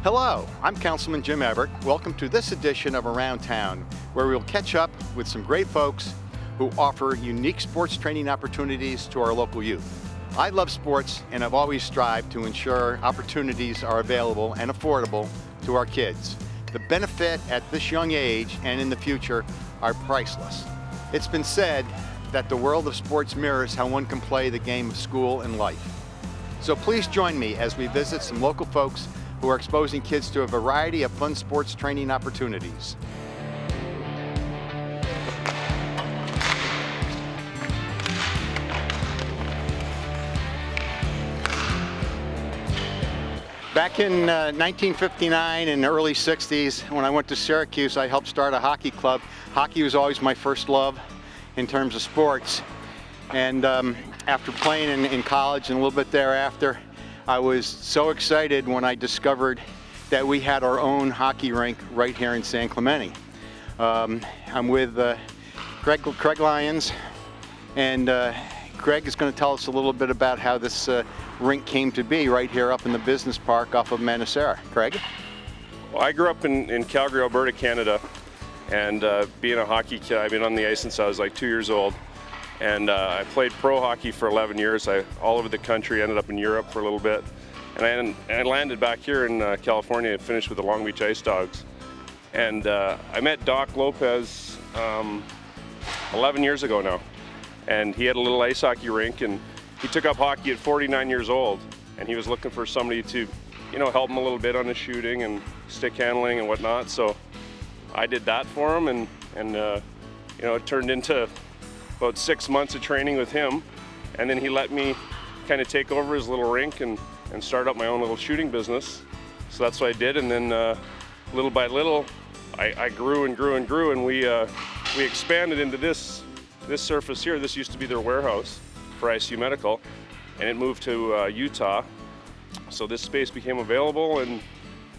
Hello, I'm Councilman Jim Everett. Welcome to this edition of Around Town, where we'll catch up with some great folks who offer unique sports training opportunities to our local youth. I love sports and have always strived to ensure opportunities are available and affordable to our kids. The benefit at this young age and in the future are priceless. It's been said that the world of sports mirrors how one can play the game of school and life. So please join me as we visit some local folks who are exposing kids to a variety of fun sports training opportunities. Back in 1959 and the early 60s, when I went to Syracuse, I helped start a hockey club. Hockey was always my first love in terms of sports. And after playing in college and a little bit thereafter, I was so excited when I discovered that we had our own hockey rink right here in San Clemente. I'm with Craig Lyons, and Craig is going to tell us a little bit about how this rink came to be right here up in the business park off of Manasera. Craig? Well, I grew up in Calgary, Alberta, Canada, and being a hockey kid, I've been on the ice since I was like 2 years old. And I played pro hockey for 11 years, all over the country, ended up in Europe for a little bit. And I landed back here in California and finished with the Long Beach Ice Dogs. And I met Doc Lopez 11 years ago now. And he had a little ice hockey rink, and he took up hockey at 49 years old. And he was looking for somebody to, help him a little bit on his shooting and stick handling and whatnot. So I did that for him, and it turned into about 6 months of training with him, and then he let me kind of take over his little rink and start up my own little shooting business. So that's what I did, and then little by little, I grew and grew and grew, and we expanded into this surface here. This used to be their warehouse for ICU Medical, and it moved to Utah. So this space became available, and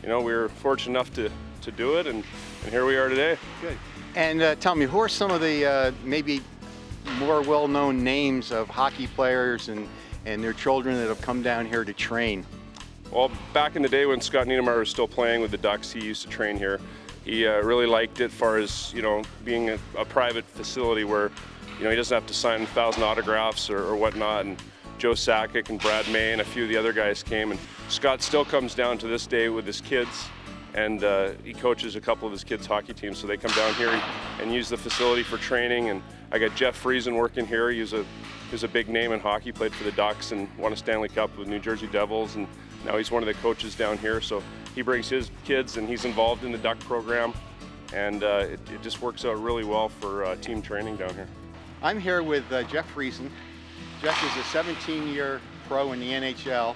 we were fortunate enough to do it, and here we are today. Good. And tell me, who are some of the maybe more well-known names of hockey players and their children that have come down here to train? Well, back in the day when Scott Niedermayer was still playing with the Ducks, he used to train here. He really liked it as far as, being a private facility where, he doesn't have to sign 1,000 autographs or whatnot. And Joe Sakic and Brad May and a few of the other guys came. And Scott still comes down to this day with his kids, and he coaches a couple of his kids' hockey teams. So they come down here and use the facility for training. And I got Jeff Friesen working here. He's a big name in hockey, played for the Ducks and won a Stanley Cup with New Jersey Devils, and now he's one of the coaches down here. So he brings his kids, and he's involved in the Duck program, and it just works out really well for team training down here. I'm here with Jeff Friesen. Jeff is a 17-year pro in the NHL,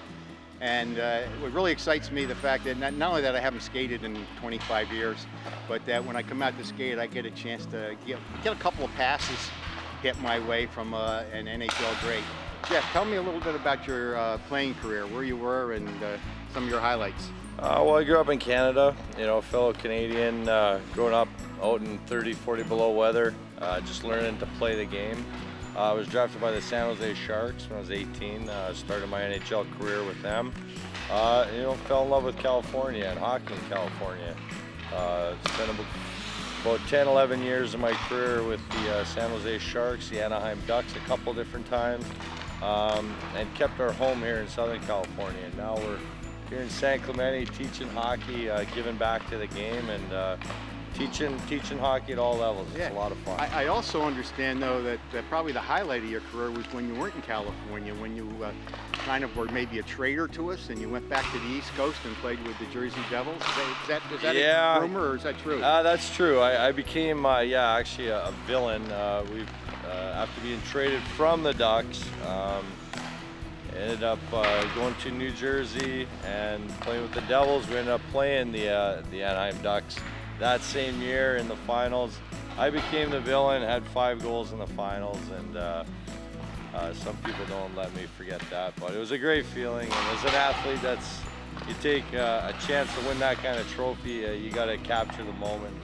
and what really excites me, the fact that not only that I haven't skated in 25 years, but that when I come out to skate, I get a chance to get a couple of passes hit my way from an NHL great. Jeff, tell me a little bit about your playing career, where you were, and some of your highlights. Well, I grew up in Canada, fellow Canadian, growing up out in 30, 40 below weather, just learning to play the game. I was drafted by the San Jose Sharks when I was 18, started my NHL career with them. Fell in love with California and hockey in California. Spent about 10, 11 years of my career with the San Jose Sharks, the Anaheim Ducks a couple different times, and kept our home here in Southern California. And now we're here in San Clemente teaching hockey, giving back to the game, and teaching hockey at all levels. It's a lot of fun. I also understand, though, that probably the highlight of your career was when you weren't in California, when you kind of were maybe a traitor to us, and you went back to the East Coast and played with the Jersey Devils. Is that a rumor, or is that true? That's true. I became, actually a villain. After being traded from the Ducks, ended up going to New Jersey and playing with the Devils. We ended up playing the Anaheim Ducks that same year in the finals. I became the villain, had 5 goals in the finals, and some people don't let me forget that. But it was a great feeling, and as an athlete, you take a chance to win that kind of trophy. You got to capture the moment.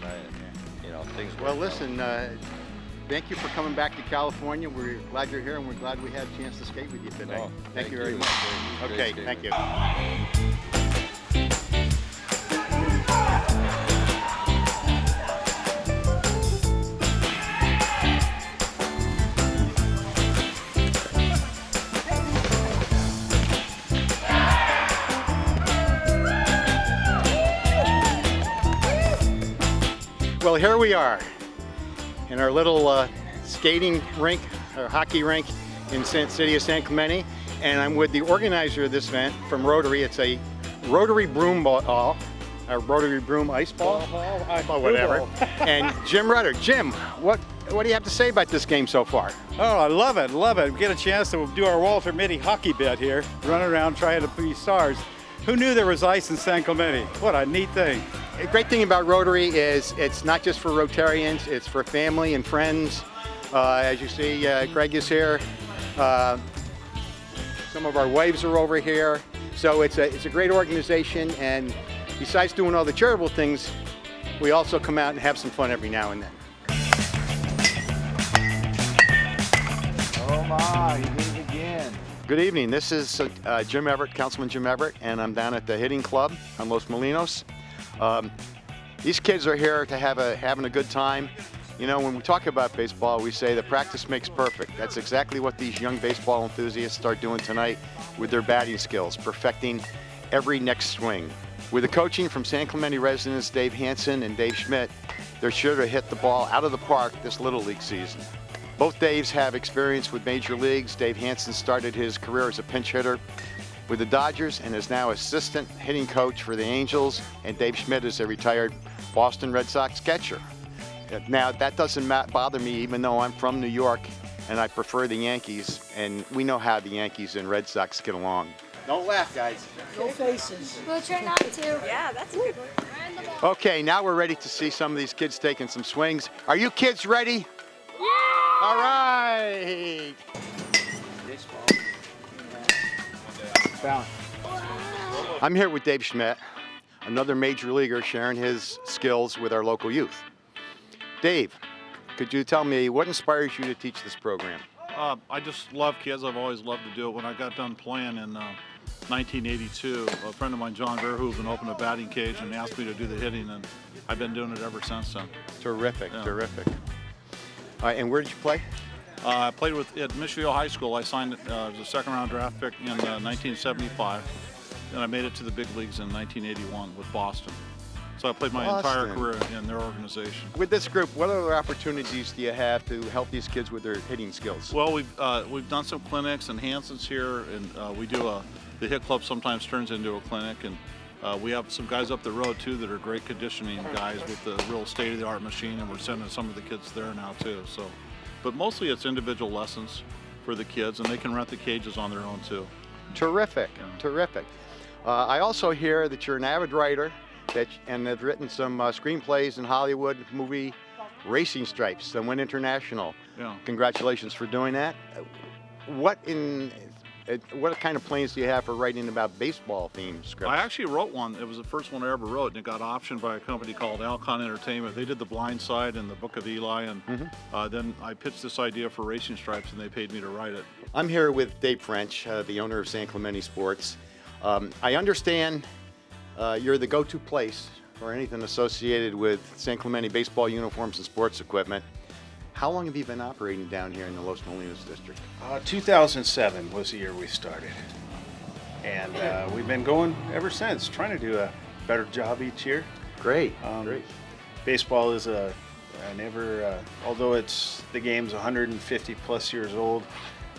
Things work out. Well, listen, thank you for coming back to California. We're glad you're here, and we're glad we had a chance to skate with you today. Oh, thank you very much. Great Okay, skating. thank you. Well, here we are in our little skating rink, or hockey rink in city of San Clemente, and I'm with the organizer of this event from Rotary. It's a Rotary broom ball, a Rotary broom ice ball, whatever. And Jim Rudder. Jim, what do you have to say about this game so far? Oh, I love it, love it. We get a chance to do our Walter Mitty hockey bit here, run around trying to be stars. Who knew there was ice in San Clemente? What a neat thing. A great thing about Rotary is it's not just for Rotarians, it's for family and friends. As you see, Greg is here. Some of our wives are over here. So it's a great organization, and besides doing all the charitable things, we also come out and have some fun every now and then. Oh my, he did it again. Good evening. This is Jim Everett, Councilman Jim Everett, and I'm down at the hitting club on Los Molinos. These kids are here to having a good time. You know, when we talk about baseball, we say that practice makes perfect. That's exactly what these young baseball enthusiasts start doing tonight with their batting skills, perfecting every next swing. With the coaching from San Clemente residents Dave Hansen and Dave Schmidt, they're sure to hit the ball out of the park this Little League season. Both Daves have experience with major leagues. Dave Hansen started his career as a pinch hitter with the Dodgers and is now assistant hitting coach for the Angels, and Dave Schmidt is a retired Boston Red Sox catcher. Now, that doesn't bother me, even though I'm from New York and I prefer the Yankees, and we know how the Yankees and Red Sox get along. Don't laugh, guys. No faces. We'll try not to. Yeah, that's a good one. Okay, now we're ready to see some of these kids taking some swings. Are you kids ready? Yeah! All right. I'm here with Dave Schmidt, another major leaguer sharing his skills with our local youth. Dave, could you tell me what inspires you to teach this program? I just love kids. I've always loved to do it. When I got done playing in 1982, a friend of mine, John Verhoeven, opened a batting cage and asked me to do the hitting, and I've been doing it ever since then. Terrific, Yeah. terrific. And where did you play? I played at Michigan High School. I signed as a second-round draft pick in 1975, and I made it to the big leagues in 1981 with Boston. So I played my entire Boston. career in their organization. With this group, what other opportunities do you have to help these kids with their hitting skills? Well, we've done some clinics, and Hanson's here, and we do the hit club sometimes turns into a clinic, and we have some guys up the road too that are great conditioning guys with the real state-of-the-art machine, and we're sending some of the kids there now too. So, but mostly it's individual lessons for the kids, and they can rent the cages on their own too. Terrific, Yeah. terrific. I also hear that you're an avid writer and have written some screenplays in Hollywood movie Racing Stripes that went international. Yeah. Congratulations for doing that. What kind of plans do you have for writing about baseball themed scripts? I actually wrote one. It was the first one I ever wrote, and it got optioned by a company called Alcon Entertainment. They did The Blind Side and The Book of Eli, and then I pitched this idea for Racing Stripes, and they paid me to write it. I'm here with Dave French, the owner of San Clemente Sports. I understand you're the go-to place for anything associated with San Clemente baseball uniforms and sports equipment. How long have you been operating down here in the Los Molinos district? 2007 was the year we started. And we've been going ever since, trying to do a better job each year. Great, great. Baseball is although the game's 150 plus years old,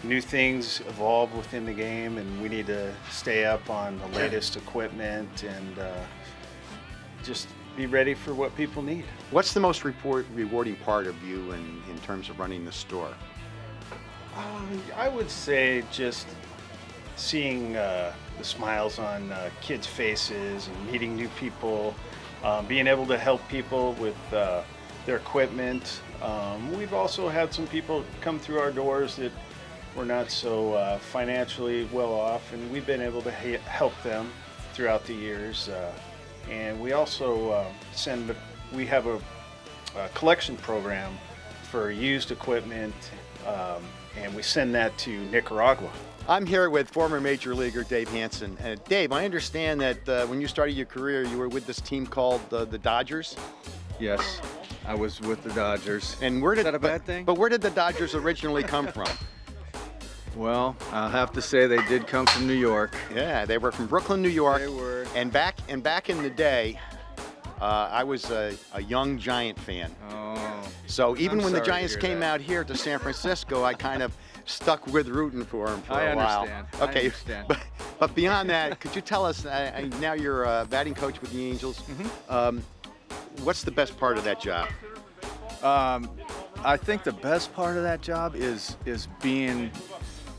new things evolve within the game, and we need to stay up on the latest equipment and just be ready for what people need. What's the most rewarding part of you in terms of running the store? I would say just seeing the smiles on kids' faces and meeting new people, being able to help people with their equipment. We've also had some people come through our doors that were not so financially well off, and we've been able to help them throughout the years. And we also we have a collection program for used equipment, and we send that to Nicaragua. I'm here with former major leaguer Dave Hansen. Dave, I understand that when you started your career, you were with this team called the Dodgers. Yes, I was with the Dodgers. And where did Is that a bad thing? But where did the Dodgers originally come from? Well, I'll have to say they did come from New York. Yeah, they were from Brooklyn, New York. They were. And back in the day, I was a young Giant fan. Oh. So even I'm when the sorry to Giants hear came that. out here to San Francisco, I kind of stuck with rooting for them for I a while. understand. I Okay, understand. but beyond that, could you tell us, now you're a batting coach with the Angels, what's the best part of that job? I think the best part of that job is being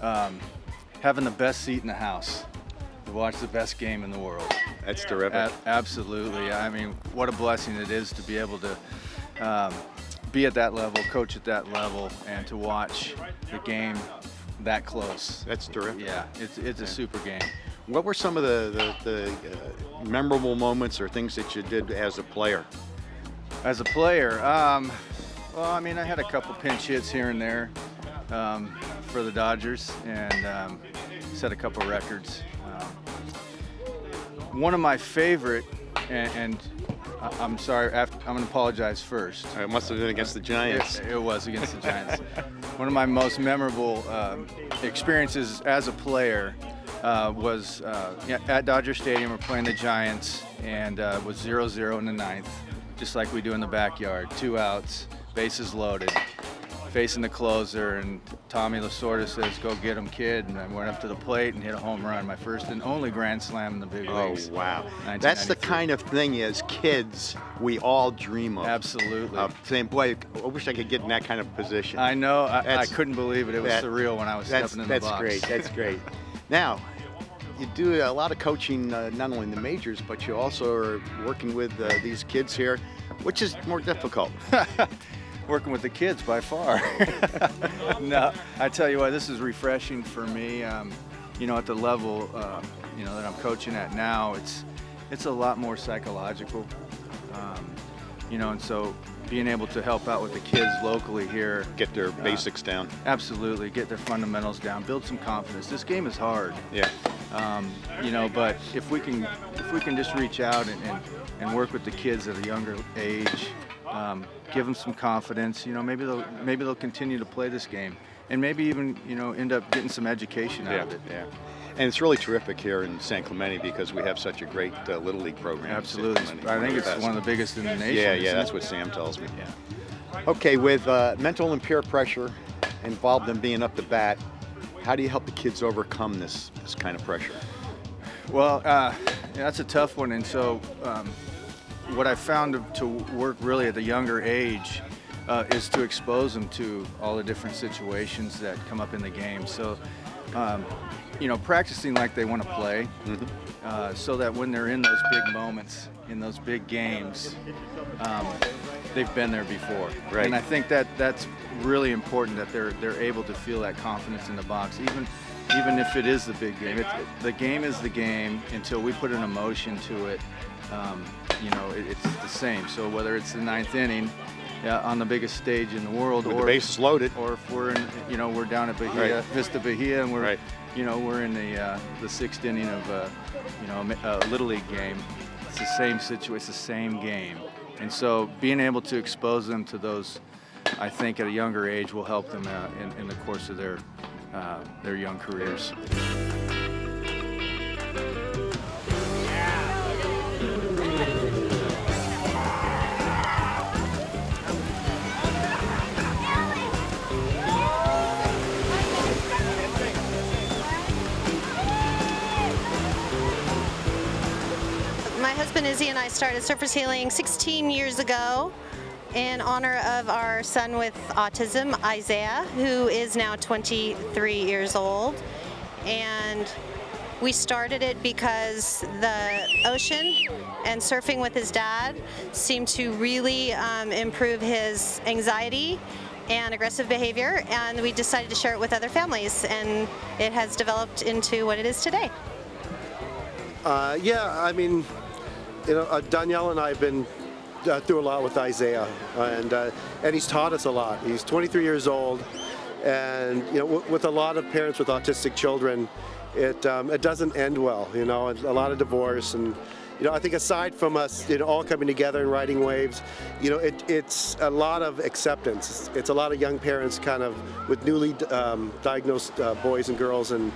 having the best seat in the house to watch the best game in the world. That's terrific. Absolutely. I mean, what a blessing it is to be able to be at that level, coach at that level, and to watch the game that close. That's terrific. Yeah, it's a super game. What were some of the memorable moments or things that you did as a player? As a player, well, I mean, I had a couple pinch hits here and there for the Dodgers, and set a couple records. One of my favorite, and I'm sorry, I'm going to apologize first. It must have been against the Giants. It was against the Giants. One of my most memorable experiences as a player was at Dodger Stadium. We're playing the Giants, and it was 0-0 in the ninth, just like we do in the backyard. 2 outs, bases loaded, facing the closer, and Tommy Lasorda says, "Go get him, kid." And I went up to the plate and hit a home run, my first and only grand slam in the big Oh, leagues. wow. That's the 1993. kind of thing as kids we all dream of. Absolutely. Saying, boy, I wish I could get in that kind of position. I know. I That's- couldn't believe it. It was that- surreal when I was That's, stepping in the that's box. great. That's great. Now, you do a lot of coaching, not only in the majors, but you also are working with these kids here. Which is more difficult? Working with the kids by far. No, I tell you what, this is refreshing for me. You know, at the level you know that I'm coaching at now, it's a lot more psychological. You know, and so being able to help out with the kids locally here, Get their basics down. absolutely get their fundamentals down, build some confidence. This game is hard. Yeah. You know, but if we can just reach out and work with the kids at a younger age, give them some confidence. You know, maybe they'll continue to play this game, and maybe even end up getting some education out of it. Yeah. And it's really terrific here in San Clemente because we have such a great Little League program. in San Absolutely, Clemente. I think the it's best. one of the biggest in the nation. Yeah, isn't yeah, that's it? what Sam tells me. Yeah. Okay, with mental and peer pressure involved in being up to bat, how do you help the kids overcome this kind of pressure? Well, that's a tough one, and so what I found to work really at a younger age is to expose them to all the different situations that come up in the game. So, practicing like they want to play, so that when they're in those big moments, in those big games, they've been there before. Right. And I think that's really important, that they're able to feel that confidence in the box, even if it is the big game. The game is the game until we put an emotion to it. It's the same. So whether it's the ninth inning on the biggest stage in the world, With or the bases loaded. or if we're in, we're down at Bahia, Right. Vista Bahia, and we're, Right. we're in the sixth inning of a Little League game. It's the same situation. It's the same game, and so being able to expose them to those, I think, at a younger age will help them in the course of their young careers. My husband Izzy and I started surface healing 16 years ago in honor of our son with autism, Isaiah, who is now 23 years old. And we started it because the ocean and surfing with his dad seemed to really improve his anxiety and aggressive behavior, and we decided to share it with other families, and it has developed into what it is today. Danielle and I have been through a lot with Isaiah, and he's taught us a lot. He's 23 years old, and with a lot of parents with autistic children, it doesn't end well. And a lot of divorce, and I think aside from us, all coming together and riding waves, it's a lot of acceptance. It's a lot of young parents kind of with newly diagnosed boys and girls, and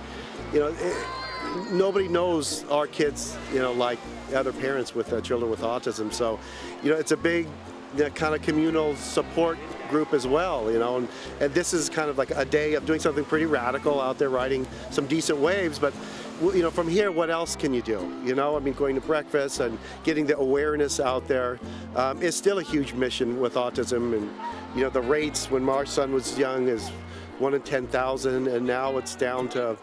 nobody knows our kids, like other parents with children with autism. So, it's a big kind of communal support group as well, and this is kind of like a day of doing something pretty radical out there, riding some decent waves, but from here, what else can you do? I mean, going to breakfast and getting the awareness out there is still a huge mission with autism. And, the rates when our son was young is 1 in 10,000, and now it's down to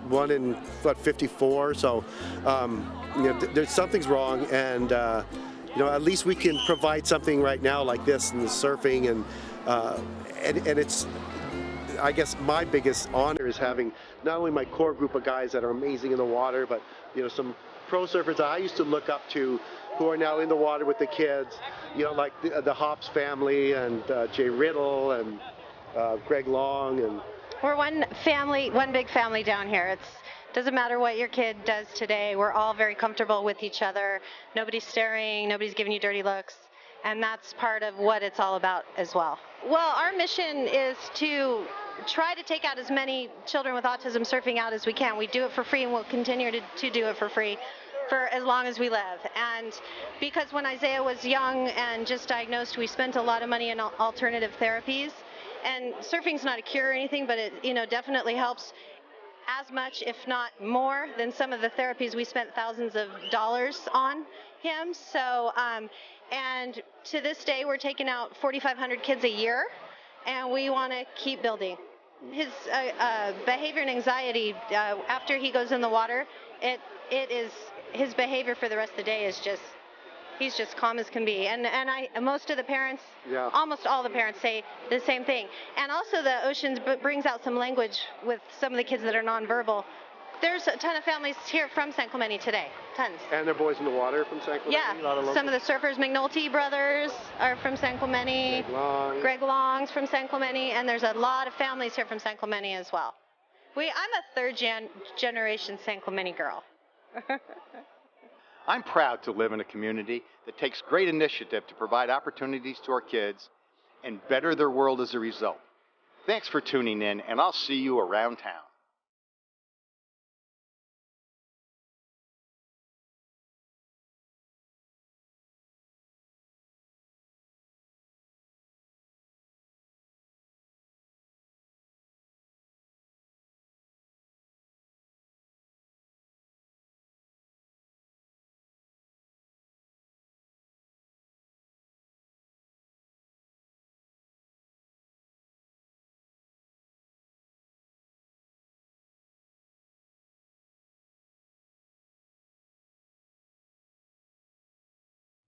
1 in, 54. So, there's something's wrong, and, at least we can provide something right now like this and the surfing, and it's, I guess my biggest honor is having not only my core group of guys that are amazing in the water, but some pro surfers that I used to look up to who are now in the water with the kids, like the Hops family and Jay Riddle and Greg Long. And we're one big family down here. It doesn't matter what your kid does today. We're all very comfortable with each other. Nobody's staring, nobody's giving you dirty looks. And that's part of what it's all about as well. Well, our mission is to try to take out as many children with autism surfing out as we can. We do it for free, and we'll continue to do it for free for as long as we live. And because when Isaiah was young and just diagnosed, we spent a lot of money in alternative therapies. And surfing's not a cure or anything, but it definitely helps as much, if not more, than some of the therapies we spent thousands of dollars on him. So, and to this day, we're taking out 4,500 kids a year, and we want to keep building. His behavior and anxiety after he goes in the water, it is his behavior for the rest of the day is just. He's just calm as can be, and most of the parents, almost all the parents say the same thing. And also the ocean brings out some language with some of the kids that are nonverbal. There's a ton of families here from San Clemente today, tons. And they're boys in the water from San Clemente? Yeah, some of the surfers, McNulty brothers are from San Clemente. Greg Long's from San Clemente, and there's a lot of families here from San Clemente as well. I'm a third generation San Clemente girl. I'm proud to live in a community that takes great initiative to provide opportunities to our kids and better their world as a result. Thanks for tuning in, and I'll see you around town.